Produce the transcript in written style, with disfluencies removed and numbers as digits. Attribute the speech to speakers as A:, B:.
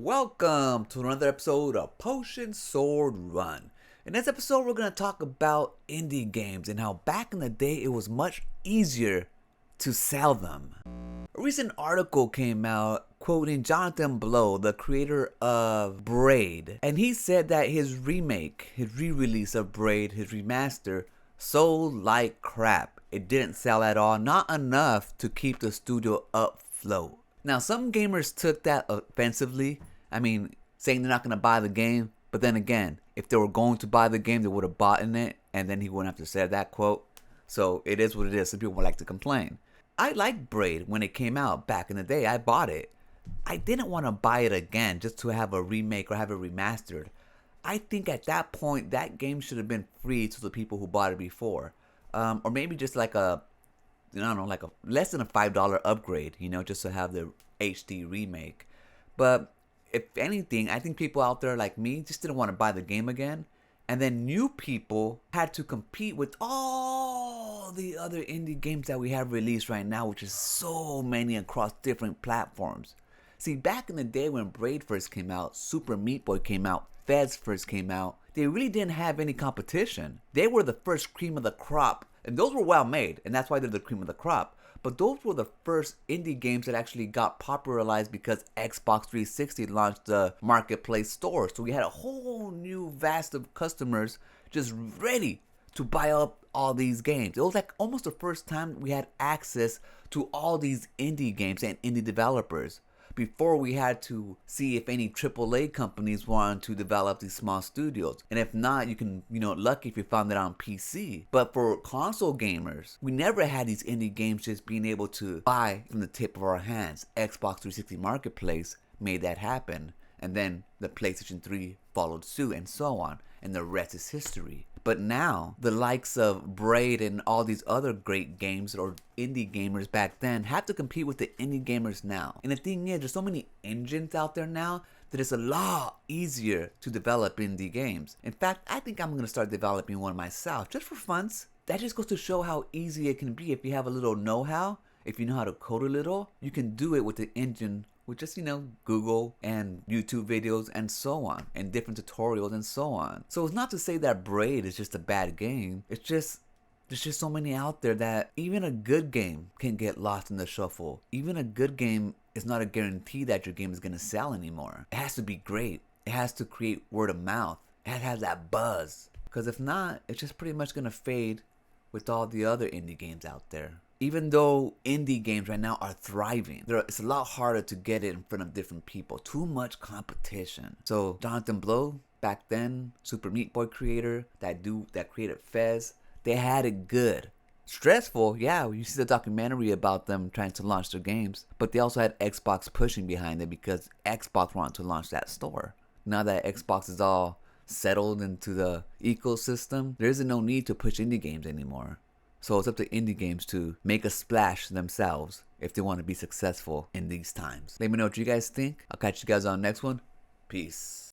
A: Welcome to another episode of Potion Sword Run. In this episode, we're going to talk about indie games and how back in the day it was much easier to sell them. A recent article came out quoting Jonathan Blow, the creator of Braid, and he said that his remake, his re-release of Braid, his remaster, sold like crap. It didn't sell at all, not enough to keep the studio afloat. Now, some gamers took that offensively. I mean, saying they're not going to buy the game. But then again, if they were going to buy the game, they would have bought in it. And then he wouldn't have to say that quote. So it is what it is. Some people would like to complain. I liked Braid when it came out back in the day. I bought it. I didn't want to buy it again just to have a remake or have it remastered. I think at that point, that game should have been free to the people who bought it before. Or maybe just like a less than a $5 upgrade, just to have the HD remake. But if anything, I think people out there like me just didn't want to buy the game again. And then new people had to compete with all the other indie games that we have released right now, which is so many across different platforms. See, back in the day when Braid first came out, Super Meat Boy came out, Fez first came out, they really didn't have any competition. They were the first cream of the crop. And those were well made, and that's why they're the cream of the crop. But those were the first indie games that actually got popularized because Xbox 360 launched the marketplace store. So we had a whole new vast of customers just ready to buy up all these games. It was like almost the first time we had access to all these indie games and indie developers. Before we had to see if any AAA companies wanted to develop these small studios. And if not, you can, lucky if you found it on PC. But for console gamers, we never had these indie games just being able to buy from the tip of our hands. Xbox 360 Marketplace made that happen. And then the PlayStation 3 followed suit and so on. And the rest is history. But now, the likes of Braid and all these other great games or indie gamers back then have to compete with the indie gamers now. And the thing is, there's so many engines out there now that it's a lot easier to develop indie games. In fact, I think I'm going to start developing one myself just for funs. That just goes to show how easy it can be if you have a little know-how. If you know how to code a little, you can do it with the engine with just, Google and YouTube videos and so on, and different tutorials and so on. So it's not to say that Braid is just a bad game. It's just, there's just so many out there that even a good game can get lost in the shuffle. Even a good game is not a guarantee that your game is going to sell anymore. It has to be great. It has to create word of mouth. It has to have that buzz. Because if not, it's just pretty much going to fade with all the other indie games out there. Even though indie games right now are thriving, it's a lot harder to get it in front of different people. Too much competition. So Jonathan Blow, back then, Super Meat Boy creator, that dude that created Fez, they had it good. Stressful, yeah, you see the documentary about them trying to launch their games. But they also had Xbox pushing behind it because Xbox wanted to launch that store. Now that Xbox is all settled into the ecosystem, there isn't no need to push indie games anymore. So it's up to indie games to make a splash themselves if they want to be successful in these times. Let me know what you guys think. I'll catch you guys on the next one. Peace.